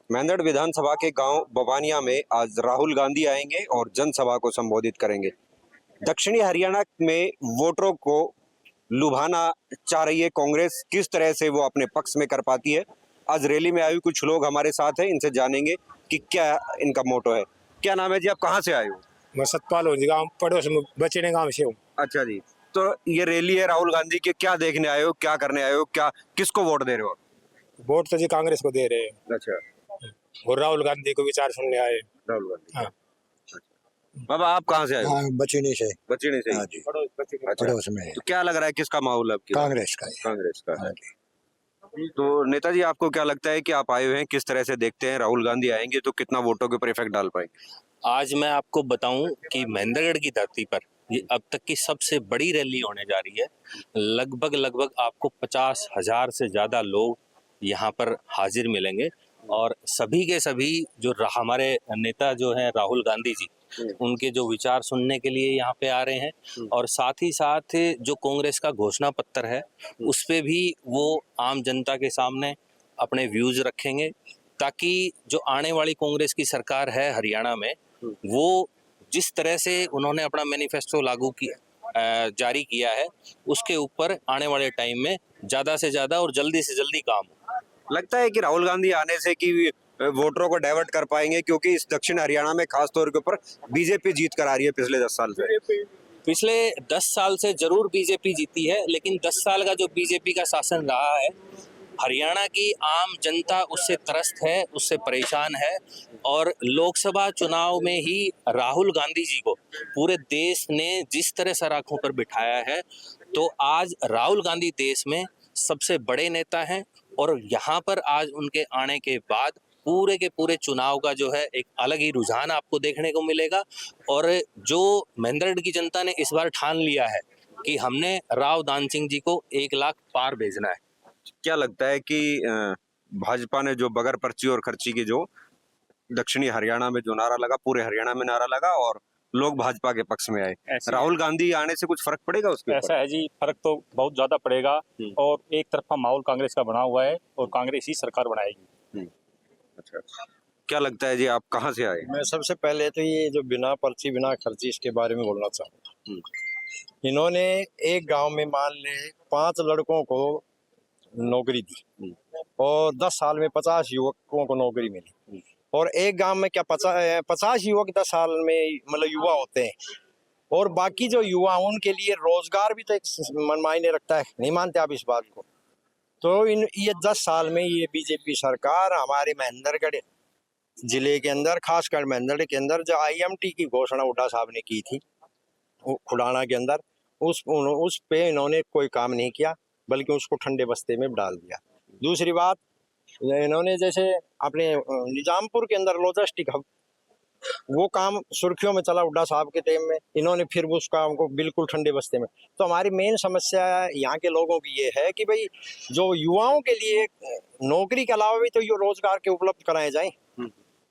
मेंदड़ विधानसभा के गांव बवानिया में आज राहुल गांधी आएंगे और जनसभा को संबोधित करेंगे। दक्षिणी हरियाणा में वोटरों को लुभाना चाह रही है कांग्रेस, किस तरह से वो अपने पक्ष में कर पाती है। आज रैली में आए हुए कुछ लोग हमारे साथ हैं, इनसे जानेंगे कि क्या इनका मोटो है। क्या नाम है जी, आप कहाँ से आए हो? मैं सतपाल हूँ जी, गाँव पड़ोस में बचेने गाँव से हूँ। अच्छा जी, तो ये रैली है राहुल गांधी की, क्या देखने आए हो, क्या करने आए हो, क्या किसको वोट दे रहे हो? वोट तो जी कांग्रेस को दे रहे हैं अच्छा, और राहुल गांधी को विचार सुनने आए। राहुल गांधी। हाँ। बाबा आप कहाँ से आए हो? हाँ, बचीनी से। बचीनी से ही? हाँ जी, अच्छा, पड़ोस में है। तो क्या लग रहा है किसका माहौल है आपकी? कांग्रेस का है। कांग्रेस का हाँ है। जी। तो नेताजी आपको क्या लगता है कि आप आए हुए हैं, किस तरह से देखते हैं राहुल गांधी आएंगे तो कितना वोटों के ऊपर इफेक्ट डाल पाएंगे? आज मैं आपको बताऊं कि महेंद्रगढ़ की धरती पर ये अब तक की सबसे बड़ी रैली होने जा रही है। लगभग आपको 50,000 से ज्यादा लोग यहाँ पर हाजिर मिलेंगे और सभी के सभी जो हमारे नेता जो हैं राहुल गांधी जी, उनके जो विचार सुनने के लिए यहाँ पे आ रहे हैं और साथ ही साथ जो कांग्रेस का घोषणा पत्र है उस पे भी वो आम जनता के सामने अपने व्यूज रखेंगे, ताकि जो आने वाली कांग्रेस की सरकार है हरियाणा में, वो जिस तरह से उन्होंने अपना मैनिफेस्टो लागू किया जारी किया है, उसके ऊपर आने वाले टाइम में ज्यादा से ज्यादा और जल्दी से जल्दी काम हो। लगता है कि राहुल गांधी आने से कि वोटरों को डाइवर्ट कर पाएंगे, क्योंकि इस दक्षिण हरियाणा में खास तौर के ऊपर बीजेपी जीत कर आ रही है पिछले 10 साल से। पिछले 10 साल से जरूर बीजेपी जीती है, लेकिन 10 साल का जो बीजेपी का शासन रहा है, हरियाणा की आम जनता उससे त्रस्त है, उससे परेशान है और लोकसभा चुनाव में ही राहुल गांधी जी को पूरे देश ने जिस तरह सराखों पर बिठाया है, तो आज राहुल गांधी देश में सबसे बड़े नेता हैं और यहाँ पर आज उनके आने के बाद पूरे के पूरे चुनाव का जो है एक अलग ही रुझान आपको देखने को मिलेगा। और जो महेंद्रगढ़ की जनता ने इस बार ठान लिया है कि हमने राव दान सिंह जी को 1 लाख पार भेजना है। क्या लगता है कि भाजपा ने जो बगैर पर्ची और खर्ची की जो दक्षिणी हरियाणा में जो नारा लगा, पूरे हरियाणा में नारा लगा और लोग भाजपा के पक्ष में आए, राहुल गांधी आने से कुछ फर्क पड़ेगा उसके ऊपर? ऐसा है जी, फर्क तो बहुत ज्यादा पड़ेगा और एक तरफा माहौल कांग्रेस का बना हुआ है और कांग्रेस ही सरकार बनाएगी। अच्छा, क्या लगता है जी, आप कहाँ से आए? मैं सबसे पहले तो ये जो बिना पर्ची बिना खर्ची इसके बारे में बोलना चाहूँगा। इन्होंने एक गांव में मान ले 5 लड़कों को नौकरी दी और 10 साल में 50 युवकों को नौकरी मिली और एक गांव में क्या 50 युवक 10 साल में मतलब युवा होते हैं और बाकी जो युवा उनके लिए रोजगार भी तो एक मायने रखता है। नहीं मानते आप इस बात को? तो ये 10 साल में ये बीजेपी सरकार हमारे महेंद्रगढ़ जिले के अंदर, खासकर महेंद्रगढ़ के अंदर जो IMT की घोषणा हुड्डा साहब ने की थी खुडाना के अंदर, उस पे इन्होंने कोई काम नहीं किया, बल्कि उसको ठंडे बस्ते में डाल दिया। दूसरी बात, इन्होंने जैसे अपने निजामपुर के अंदर लॉजिस्टिक हब, वो काम सुर्खियों में चला हुड्डा साहब के टाइम में, इन्होंने फिर उस काम को बिल्कुल ठंडे बस्ते में। तो हमारी मेन समस्या यहाँ के लोगों की ये है कि भाई जो युवाओं के लिए नौकरी के अलावा भी तो ये रोजगार के उपलब्ध कराए जाएं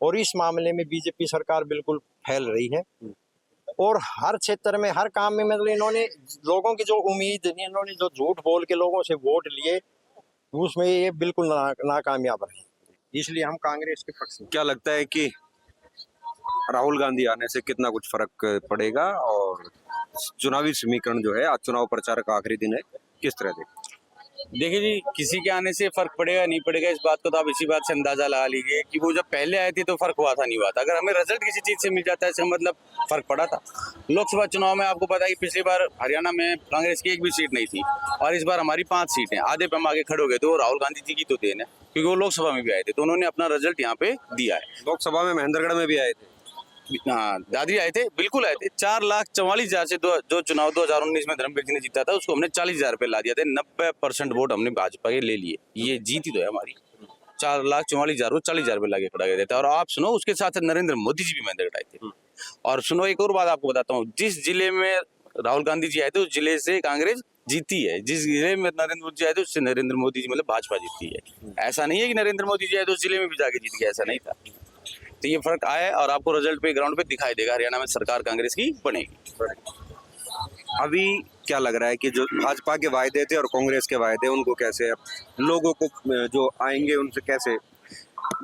और इस मामले में बीजेपी सरकार बिल्कुल फैल रही है और हर क्षेत्र में हर काम में मतलब इन्होंने लोगों की जो उम्मीद, इन्होंने जो झूठ बोल के लोगों से वोट लिए, उसमें ये बिल्कुल नाकामयाब रहे। इसलिए हम कांग्रेस के पक्ष में। क्या लगता है कि राहुल गांधी आने से कितना कुछ फर्क पड़ेगा और चुनावी समीकरण जो है, आज चुनाव प्रचार का आखिरी दिन है, किस तरह देखते? देखिए जी, किसी के आने से फर्क पड़ेगा नहीं पड़ेगा, इस बात को तो आप इसी बात से अंदाजा लगा लीजिए कि वो जब पहले आए थे तो फर्क हुआ था नहीं हुआ था। अगर हमें रिजल्ट किसी चीज से मिल जाता है इसका मतलब फर्क पड़ा था। लोकसभा चुनाव में आपको पता है कि पिछली बार हरियाणा में कांग्रेस की एक भी सीट नहीं थी और इस बार हमारी 5 सीटें, आधे पे हम आगे खड़े हो गए थे। वो राहुल गांधी जी की तो देन है, क्योंकि वो लोकसभा में भी आए थे तो उन्होंने अपना रिजल्ट यहाँ पे दिया है। लोकसभा में महेंद्रगढ़ में भी आए थे? हाँ, दादी आए थे, बिल्कुल आए थे। 4,44,000 से जो चुनाव 2019 में धर्मवीर जी ने जीता था उसको हमने 40,000 रुपये ला दिया था। 90% वोट हमने भाजपा के ले लिए। ये जीती तो है हमारी। 4,44,000 वो 40,000 रुपये लाके खड़ा गए थे। और आप सुनो, उसके साथ नरेंद्र मोदी जी भी महेंद्रगढ़ आए थे। और सुनो, एक और बात आपको बताता हूँ, जिस जिले में राहुल गांधी जी आए थे उस जिले से कांग्रेस जीती है, जिस जिले में नरेंद्र मोदी जी आए थे उससे नरेंद्र मोदी जी मतलब भाजपा जीती है। ऐसा नहीं है कि नरेंद्र मोदी जी आए तो उस जिले में भी जाके जीत गया, ऐसा नहीं था। तो ये फर्क आया और आपको रिजल्ट पे ग्राउंड पे दिखाई देगा, हरियाणा में सरकार कांग्रेस की बनेगी। अभी क्या लग रहा है कि जो भाजपा के वायदे थे और कांग्रेस के वायदे, उनको कैसे अब लोगों को जो आएंगे उनसे कैसे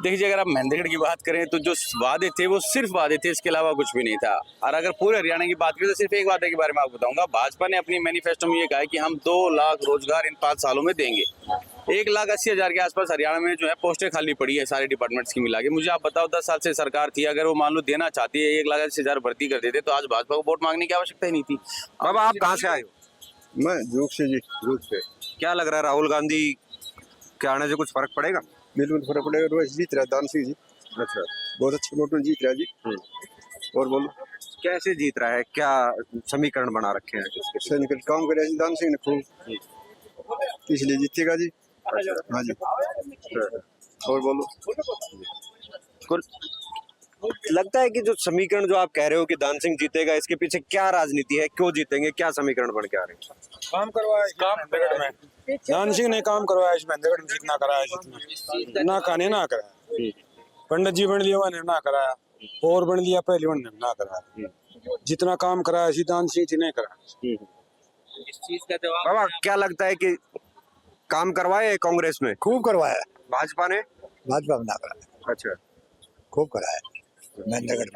देखिए, अगर आप महेंद्रगढ़ की बात करें तो जो वादे थे वो सिर्फ वादे थे, इसके अलावा कुछ भी नहीं था। और अगर पूरे हरियाणा की बात करें तो सिर्फ एक वादे के बारे में आपको बताऊंगा। भाजपा ने अपनी मैनिफेस्टो में ये कहा है कि हम 2 लाख रोजगार इन 5 सालों में देंगे। 1,80,000 के आसपास हरियाणा में जो है पोस्टें खाली पड़ी है सारे डिपार्टमेंट्स की मिला के। मुझे आप बताओ, 10 साल से सरकार थी, अगर वो मान लो देना चाहती है 1,80,000 भर्ती कर देते तो आज भाजपा को वोट मांगने की आवश्यकता ही नहीं थी। बाबा आप कहाँ से आए हो? मैं जोग से जी। रूप से। क्या लग रहा है, राहुल गांधी के आने से कुछ फर्क पड़ेगा? बिल्कुल फर्क पड़ेगा। रोज जीत रहा है दान सिंह जी, अच्छा, बहुत अच्छे वोट में जीत रहा है जी। और बोलो कैसे जीत रहा है, क्या समीकरण बना रखे हैं इसके? सैनिक काम करे जी दान सिंह ने खूब, इसलिए जीतेगा जी। हाँ जी। और बोलो कुल लगता है कि जो समीकरण जो आप कह रहे हो कि दान सिंह जीतेगा, इसके पीछे क्या राजनीति है, क्यों जीतेंगे, क्या समीकरण बन के आ रहे हैं? काम करवाया महेंद्रगढ़ में, दान सिंह ने काम करवाया इस महेंद्रगढ़ में, जितना कराया जितना ना कहने ना कराया। पंडित जी बन लिया उन्होंने ना कराया, और बन लिया पहले उन्होंने ना कराया। जितना काम कराया इसी दान सिंह जी ने कराया। इस चीज का जवाब बाबा क्या लगता है कि काम करवाए कांग्रेस में, खूब करवाया, भाजपा ने? भाजपा में ना कराया, अच्छा, खूब कराया महेंद्रगढ़ में।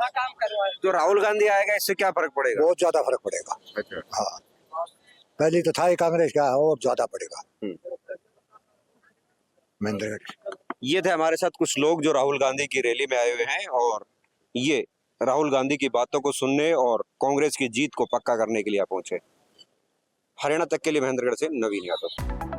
जो राहुल गांधी आएगा इससे क्या फर्क पड़ेगा? बहुत ज्यादा फर्क पड़ेगा। अच्छा, हाँ, पहले तो था ही कांग्रेस का, और ज्यादा पड़ेगा महेंद्रगढ़। ये थे हमारे साथ कुछ लोग जो राहुल गांधी की रैली में आए हुए हैं, और ये राहुल गांधी की बातों को सुनने और कांग्रेस की जीत को पक्का करने के लिए पहुंचे। हरियाणा तक के लिए महेंद्रगढ़ से नवीन यादव।